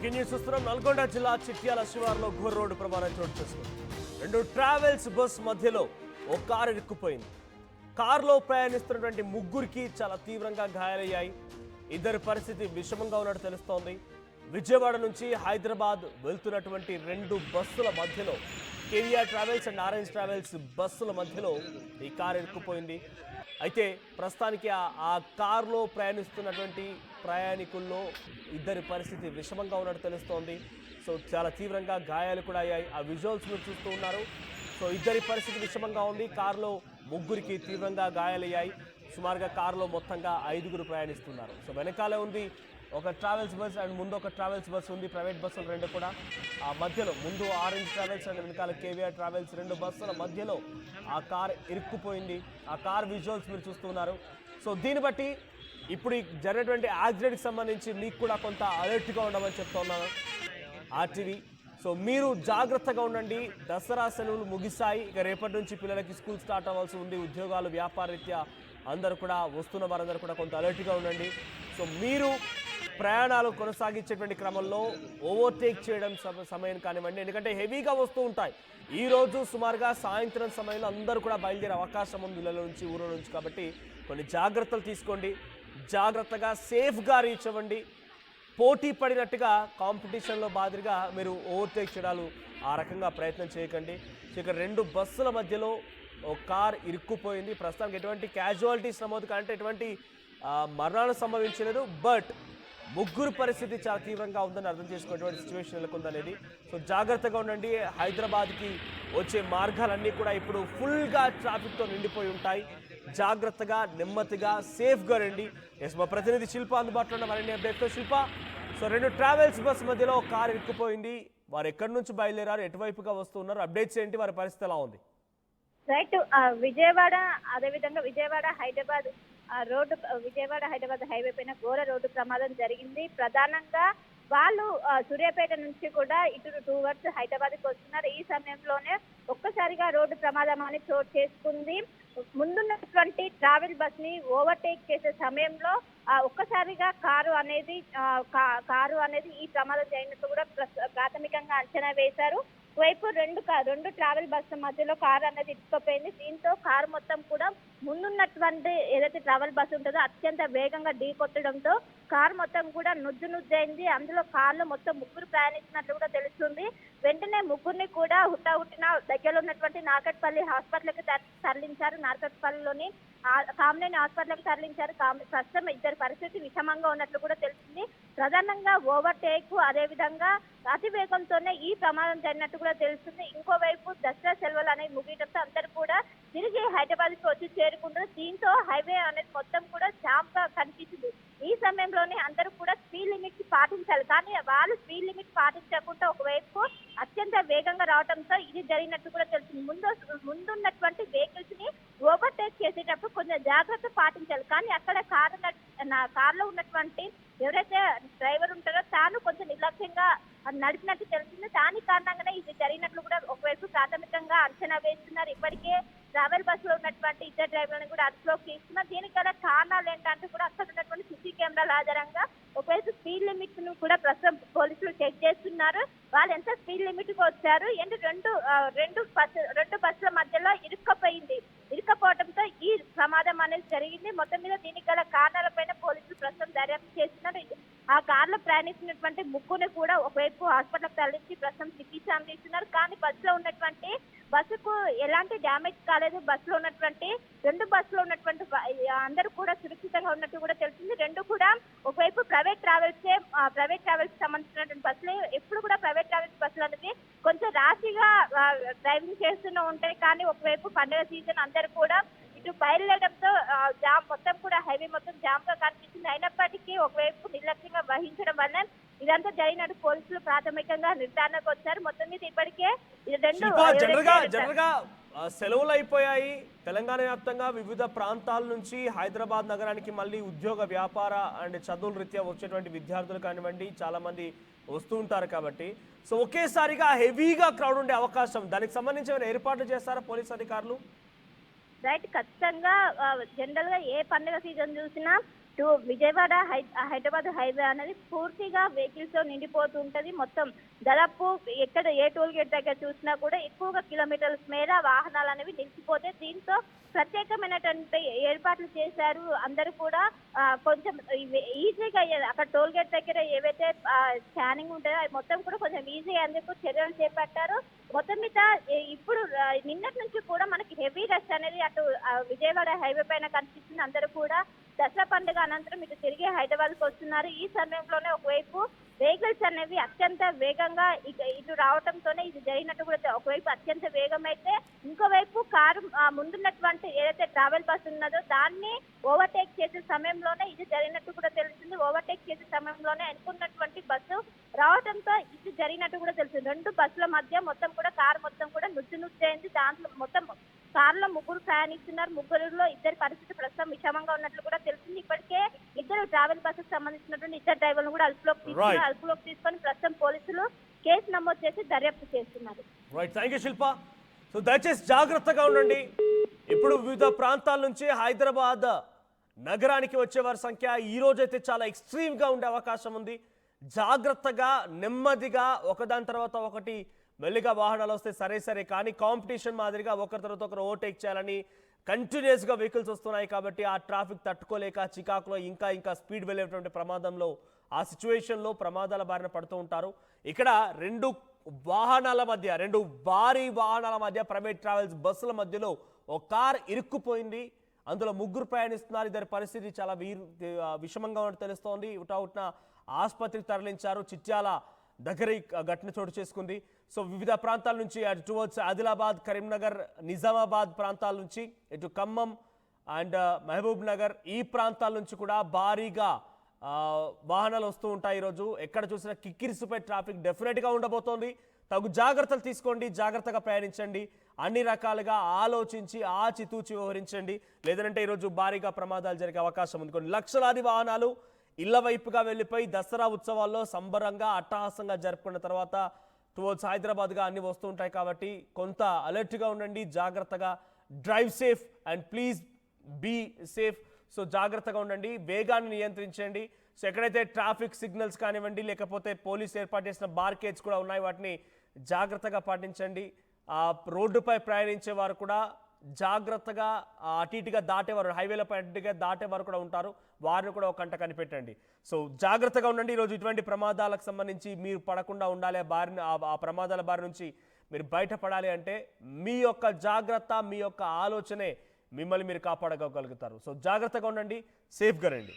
Breaking news చూస్తున్నాం. నల్గొండ జిల్లా చిట్యాల శివారులో ఘోర రోడ్డు ప్రమాదం చోటు చేసుకుంది. రెండు ట్రావెల్స్ బస్ మధ్యలో ఓ కారు ఇరుక్కుపోయింది. కారులో ప్రయాణిస్తున్నటువంటి ముగ్గురికి చాలా తీవ్రంగా గాయాలయ్యాయి. ఇద్దరి పరిస్థితి విషమంగా ఉన్నట్టు తెలుస్తోంది. విజయవాడ నుంచి హైదరాబాద్ వెళ్తున్నటువంటి రెండు బస్సుల మధ్యలో KVR travels and orange travels బస్సుల మధ్యలో ఈ కారు ఇరుక్కుపోయింది. అయితే ప్రస్తుతానికి ఆ కారులో ప్రయాణిస్తున్నటువంటి ప్రయాణికుల్లో ఇద్దరి పరిస్థితి విషమంగా ఉన్నట్టు తెలుస్తోంది. సో చాలా తీవ్రంగా గాయాలు కూడా అయ్యాయి. ఆ విజువల్స్ మీరు చూస్తూ ఉన్నారు. సో ఇద్దరి పరిస్థితి విషమంగా ఉంది. కారులో ముగ్గురికి తీవ్రంగా గాయాలయ్యాయి. సుమారుగా కారులో మొత్తంగా 5గురు ప్రయాణిస్తున్నారు. సో వెనకాలే ఉంది ఒక ట్రావెల్స్ బస్ అండ్ ముందు ఒక ట్రావెల్స్ బస్ ఉంది. ప్రైవేట్ బస్సులు రెండు కూడా ఆ మధ్యలో ముందు ఆరెంజ్ ట్రావెల్స్ అండ్ వెనకాల కేవీఆర్ ట్రావెల్స్ రెండు బస్సుల మధ్యలో ఆ కార్ ఇరుక్కుపోయింది. ఆ కార్ విజువల్స్ మీరు చూస్తున్నారు. సో దీన్ని బట్టి ఇప్పుడు జరిగినటువంటి యాక్సిడెంట్కి సంబంధించి మీకు కూడా కొంత అలర్ట్గా ఉండమని చెప్తున్నాను ఆర్టీవీ. సో మీరు జాగ్రత్తగా ఉండండి. దసరా సెలవులు ముగిశాయి. ఇక రేపటి నుంచి పిల్లలకి స్కూల్ స్టార్ట్ అవ్వాల్సి ఉంది. ఉద్యోగాలు వ్యాపారరీత్యా అందరూ కూడా వస్తున్న వారందరూ కూడా కొంత అలర్ట్గా ఉండండి. సో మీరు ప్రయాణాలు కొనసాగించేటువంటి క్రమంలో ఓవర్టేక్ చేయడం సమయం కానివ్వండి, ఎందుకంటే హెవీగా వస్తూ ఉంటాయి. ఈరోజు సుమారుగా సాయంత్రం సమయంలో అందరూ కూడా బయలుదేరే అవకాశం ఉంది ఇళ్ళ నుంచి ఊరు నుంచి. కాబట్టి కొన్ని జాగ్రత్తలు తీసుకోండి. జాగ్రత్తగా సేఫ్గా రీచ్ అవ్వండి. పోటీ పడినట్టుగా కాంపిటీషన్లో మాదిరిగా మీరు ఓవర్టేక్ చేయడాలు ఆ రకంగా ప్రయత్నం చేయకండి. సో ఇక్కడ రెండు బస్సుల మధ్యలో ఒక కార్ ఇరుక్కుపోయింది. ప్రస్తుతానికి ఎటువంటి క్యాజువాలిటీస్ నమోదు కంటే ఎటువంటి మరణాలు సంభవించలేదు. బట్ ముగ్గురు పరిస్థితి చాలా తీవ్రంగా ఉందని అర్థం చేసుకునేటువంటి సిచ్యువేషన్ నెలకొందనేది. సో జాగ్రత్తగా ఉండండి. హైదరాబాద్కి వచ్చే మార్గాలన్నీ కూడా ఇప్పుడు ఫుల్గా ట్రాఫిక్తో నిండిపోయి ఉంటాయి. జాగ్రత్తగా నెమ్మదిగా సేఫ్గా రండి. ఎస్, మా ప్రతినిధి శిల్ప అందుబాటులో ఉన్న మరిన్ని అప్డేట్తో. శిల్ప, సో రెండు ట్రావెల్స్ బస్ మధ్యలో కారు ఇరుక్కుపోయింది. వారు ఎక్కడి నుంచి బయలుదేరారు, ఎటువైపుగా వస్తున్నారు, అప్డేట్స్ ఏంటి, వారి పరిస్థితి ఎలా ఉంది? రైట్, విజయవాడ అదేవిధంగా విజయవాడ హైదరాబాద్ రోడ్డు విజయవాడ హైదరాబాద్ హైవే పైన ఘోర రోడ్డు ప్రమాదం జరిగింది. ప్రధానంగా వాళ్ళు సూర్యాపేట నుంచి కూడా ఇటు టువర్డ్స్ హైదరాబాద్కి వస్తున్నారు. ఈ సమయంలోనే ఒక్కసారిగా రోడ్డు ప్రమాదం అనేది చోటు చేసుకుంది. ముందున్నటువంటి ట్రావెల్ బస్ ని ఓవర్టేక్ చేసే సమయంలో ఒక్కసారిగా కారు అనేది ఈ ప్రమాదం జరిగినట్టు కూడా ప్రాథమికంగా అంచనా వేశారు. వైపు రెండు ట్రావెల్ బస్సు మధ్యలో కారు అనేది ఇటుకపోయింది. దీంతో కారు మొత్తం కూడా ముందున్నటువంటి ఏదైతే ట్రావెల్ బస్సు ఉంటుందో అత్యంత వేగంగా ఢీ కొట్టడంతో కారు మొత్తం కూడా నుజ్జయింది. అందులో కారులో మొత్తం ముగ్గురు ప్రయాణించినట్లు కూడా తెలుస్తుంది. వెంటనే ముగ్గురిని కూడా హుటాహుటిన దగ్గరలో ఉన్నటువంటి నార్కట్పల్లి హాస్పిటల్కి తరలించారు. నార్కట్పల్లిలోని కామినేని హాస్పిటల్కి తరలించారు. ప్రస్తుతం ఇద్దరి పరిస్థితి విషమంగా ఉన్నట్లు కూడా తెలిసింది. ప్రధానంగా ఓవర్టేక్ అదేవిధంగా అతి వేగంతోనే ఈ ప్రమాదం జరిగినట్టు కూడా తెలుస్తుంది. ఇంకోవైపు దసరా సెలవులు అనేవి ముగియడంతో అందరూ కూడా తిరిగి హైదరాబాద్కి వచ్చి చేరుకుంటారు. దీంతో హైవే అనేది మొత్తం కూడా జామ్ గా కనిపిస్తుంది. ఈ సమయంలోనే అందరూ కూడా స్పీడ్ లిమిట్ పాటించాలి. కానీ వాళ్ళు స్పీడ్ లిమిట్ పాటించకుండా ఒకవైపు అత్యంత వేగంగా రావడంతో ఇది జరిగినట్టు కూడా తెలుస్తుంది. ముందున్నటువంటి వెహికల్స్ ని ఓవర్టేక్ చేసేటప్పుడు కొంచెం జాగ్రత్త పాటించాలి. కానీ అక్కడ కారులో ఉన్నటువంటి ఎవరైతే డ్రైవర్ ఉంటారో తాను కొంచెం నిర్లక్ష్యంగా నడిపినట్టు తెలిసింది. దాని కారణంగానే ఇది జరిగినట్లు కూడా ఒకవైపు ప్రాథమికంగా అంచనా వేస్తున్నారు. ఇప్పటికే ట్రావెల్ బస్సులో ఉన్నటువంటి ఇద్దరు డ్రైవర్లను కూడా అదుపులోకి తీసుకున్నారు. దీనికి గల కారణాలు ఏంటంటే కూడా అక్కడ ఉన్నటువంటి సిసి కెమెరాల ఆధారంగా ఒకవైపు స్పీడ్ లిమిట్ ను కూడా ప్రస్తుతం పోలీసులు చెక్ చేస్తున్నారు. వాళ్ళు ఎంత స్పీడ్ లిమిట్ కు వచ్చారు ఏంటి రెండు బస్సుల మధ్యలో ఇరుక్కపోవడంతో ఈ ప్రమాదం అనేది జరిగింది. మొత్తం మీద దీనికి గల కారణాలపైన పోలీసులు ప్రస్తుతం దర్యాప్తు చేస్తున్నారు. ఆ కారులో ప్రయాణిస్తున్నటువంటి ముగ్గురిని కూడా ఒకవైపు హాస్పిటల్కి తరలించి ప్రస్తుతం చికిత్స అందిస్తున్నారు. కానీ బస్సుకు ఎలాంటి డ్యామేజ్ కాలేదు. రెండు బస్సులో ఉన్నటువంటి అందరూ కూడా సురక్షితంగా ఉన్నట్టు కూడా తెలిసింది. రెండు కూడా ఒకవైపు ప్రైవేట్ ట్రావెల్స్ సంబంధించినటువంటి బస్సులు. ఎప్పుడు కూడా ప్రైవేట్ ట్రావెల్స్ బస్సులు అనేది కొంచెం రాశిగా డ్రైవింగ్ చేస్తూనే ఉంటాయి. కానీ ఒకవైపు పండుగ సీజన్ అందరూ కూడా ఇటు బయలుదేరడంతో జామ్ మొత్తం కూడా హైవే మొత్తం జామ్ గా కనిపిస్తుంది. అయినప్పటికీ ఒకవైపు నిర్లక్ష్యంగా వహించడం వల్ల ఇదంతా జరిగినట్టు పోలీసులు ప్రాథమికంగా నిర్ధారణకు వచ్చారు. మొత్తం మీద ఇప్పటికే జనరల్గా సెలవులు అయిపోయాయి. తెలంగాణ వ్యాప్తంగా వివిధ ప్రాంతాల నుంచి హైదరాబాద్ నగరానికి మళ్ళీ ఉద్యోగ వ్యాపార అండ్ చదువుల రీత్యా వచ్చేటువంటి విద్యార్థులు కానివ్వండి చాలా మంది వస్తూ ఉంటారు. కాబట్టి సో ఒకేసారిగా హెవీగా క్రౌడ్ ఉండే అవకాశం, దానికి సంబంధించి ఏమైనా ఏర్పాట్లు చేస్తారా పోలీస్ అధికారులు? రైట్, ఖచ్చితంగా జనరల్ గా ఏ పండుగ సీజన్ చూసినా విజయవాడ హైదరాబాద్ హైవే అనేది పూర్తిగా వెహికల్స్ తో నిండిపోతూ ఉంటది. మొత్తం దాదాపు ఎక్కడ ఏ టోల్ గేట్ దగ్గర చూసినా కూడా ఎక్కువగా కిలోమీటర్ల మేర వాహనాలు అనేవి నిలిచిపోతే దీంతో ప్రత్యేకమైనటువంటి ఏర్పాట్లు చేశారు. అందరూ కూడా కొంచెం ఈజీగా అక్కడ టోల్ గేట్ దగ్గర ఏవైతే స్కానింగ్ ఉంటాయో అవి మొత్తం కూడా కొంచెం ఈజీ అందుకు చర్యలు చేపట్టారు. మొత్తం మీద ఇప్పుడు నిన్నటి నుంచి కూడా మనకి హెవీ రష్ అనేది అటు విజయవాడ హైవే పైన కనిపిస్తుంది. అందరూ కూడా దసరా పండుగ అనంతరం ఇటు తిరిగి హైదరాబాద్కి వస్తున్నారు. ఈ సమయంలోనే ఒకవైపు వెహికల్స్ అనేవి అత్యంత వేగంగా ఇటు రావడంతోనే ఇది జరిగినట్టు కూడా ఒకవైపు అత్యంత వేగం అయితే ఇంకోవైపు కారు ముందున్నటువంటి ఏదైతే ట్రావెల్ బస్ ఉన్నదో దాన్ని ఓవర్టేక్ చేసే సమయంలోనే ఇది జరిగినట్టు కూడా తెలుస్తుంది. ఓవర్టేక్ చేసే సమయంలోనే అనుకున్నటువంటి బస్సు రావడంతో ఇది జరిగినట్టు కూడా తెలుస్తుంది. రెండు బస్సుల మధ్య మొత్తం కూడా కారు మొత్తం కూడా నుచ్చునుచ్చైంది. దాంట్లో మొత్తం కారులో ముగ్గురు ప్రయాణిస్తున్నారు. ముగ్గురులో ఇద్దరి పరిస్థితి ప్రస్తుతం విషమంగా ఉన్నట్లు కూడా తెలిసింది. ఇప్పటికే ఇద్దరు ట్రావెల్ బస్సుకు సంబంధించినటువంటి ఇద్దరు డ్రైవర్లు కూడా అదుపులోకి తీసుకొని ప్రస్తుతం పోలీసులు కేసు నమోదు చేసి దర్యాప్తు చేస్తున్నారు. Right, thank you Shilpa. So దయచేసి జాగ్రత్తగా ఉండండి. ఇప్పుడు వివిధ ప్రాంతాల నుంచి హైదరాబాద్ నగరానికి వచ్చే వారి సంఖ్య ఈ రోజైతే చాలా ఎక్స్ట్రీమ్గా ఉండే అవకాశం ఉంది. జాగ్రత్తగా నెమ్మదిగా ఒకదాని తర్వాత ఒకటి మెల్లిగా వాహనాలు వస్తే సరే కానీ కాంపిటీషన్ మాదిరిగా ఒకరి తర్వాత ఒకరు ఓవర్టేక్ చేయాలని కంటిన్యూస్గా వెహికల్స్ వస్తున్నాయి కాబట్టి ఆ ట్రాఫిక్ తట్టుకోలేక చికాకులో ఇంకా స్పీడ్ వెళ్ళేటువంటి ప్రమాదంలో ఆ సిచ్యువేషన్లో ప్రమాదాల బారిన పడుతూ ఉంటారు. ఇక్కడ రెండు భారీ వాహనాల మధ్య ప్రైవేట్ ట్రావెల్స్ బస్సుల మధ్యలో ఒక కార్ ఇరుక్కుపోయింది. అందులో ముగ్గురు ప్రయాణిస్తున్నారు. ఇద్దరి పరిస్థితి చాలా విషమంగా ఉన్నట్టు తెలుస్తోంది. ఉటావుట్న ఆసుపత్రికి తరలించారు. చిట్యాల దగ్గర ఘటన చోటు చేసుకుంది. సో వివిధ ప్రాంతాల నుంచి అటు టువర్డ్స్ ఆదిలాబాద్, కరీంనగర్, నిజామాబాద్ ప్రాంతాల నుంచి ఇటు ఖమ్మం అండ్ మహబూబ్ నగర్ ఈ ప్రాంతాల నుంచి కూడా భారీగా వాహనాలు వస్తూ ఉంటాయి. ఈరోజు ఎక్కడ చూసినా కిక్కిరిసిపై ట్రాఫిక్ డెఫినెట్గా ఉండబోతోంది. తగు జాగ్రత్తలు తీసుకోండి, జాగ్రత్తగా ప్రయాణించండి, అన్ని రకాలుగా ఆలోచించి ఆచితూచి వ్యవహరించండి. లేదంటే ఈరోజు భారీగా ప్రమాదాలు జరిగే అవకాశం ఉంది. కొన్ని లక్షలాది వాహనాలు ఇళ్ల వైపుగా వెళ్ళిపోయి దసరా ఉత్సవాల్లో సంబరంగా అట్టహాసంగా జరుపుకున్న తర్వాత టువర్డ్స్ హైదరాబాద్గా అన్ని వస్తూ ఉంటాయి కాబట్టి కొంత అలర్ట్గా ఉండండి, జాగ్రత్తగా drive safe and please be safe. So జాగ్రత్తగా ఉండండి, వేగాన్ని నియంత్రించండి. సో ఎక్కడైతే ట్రాఫిక్ సిగ్నల్స్ కానివ్వండి లేకపోతే పోలీస్ ఏర్పాటు చేసిన బార్కేడ్స్ కూడా ఉన్నాయి వాటిని జాగ్రత్తగా పాటించండి. రోడ్డుపై ప్రయాణించే వారు కూడా జాగ్రత్తగా అటు ఇటుగా దాటేవారు, హైవేలపై అటుగా దాటేవారు కూడా ఉంటారు. వారిని కూడా ఒక కంట కనిపెట్టండి. సో జాగ్రత్తగా ఉండండి. ఈరోజు ఇటువంటి ప్రమాదాలకు సంబంధించి మీరు పడకుండా ఉండాలి. ఆ ప్రమాదాల బారి నుంచి మీరు బయటపడాలి అంటే మీ యొక్క జాగ్రత్త, మీ యొక్క ఆలోచనే మిమ్మల్ని మీరు కాపాడగలుగుతారు. సో జాగ్రత్తగా ఉండండి, సేఫ్గా రండి.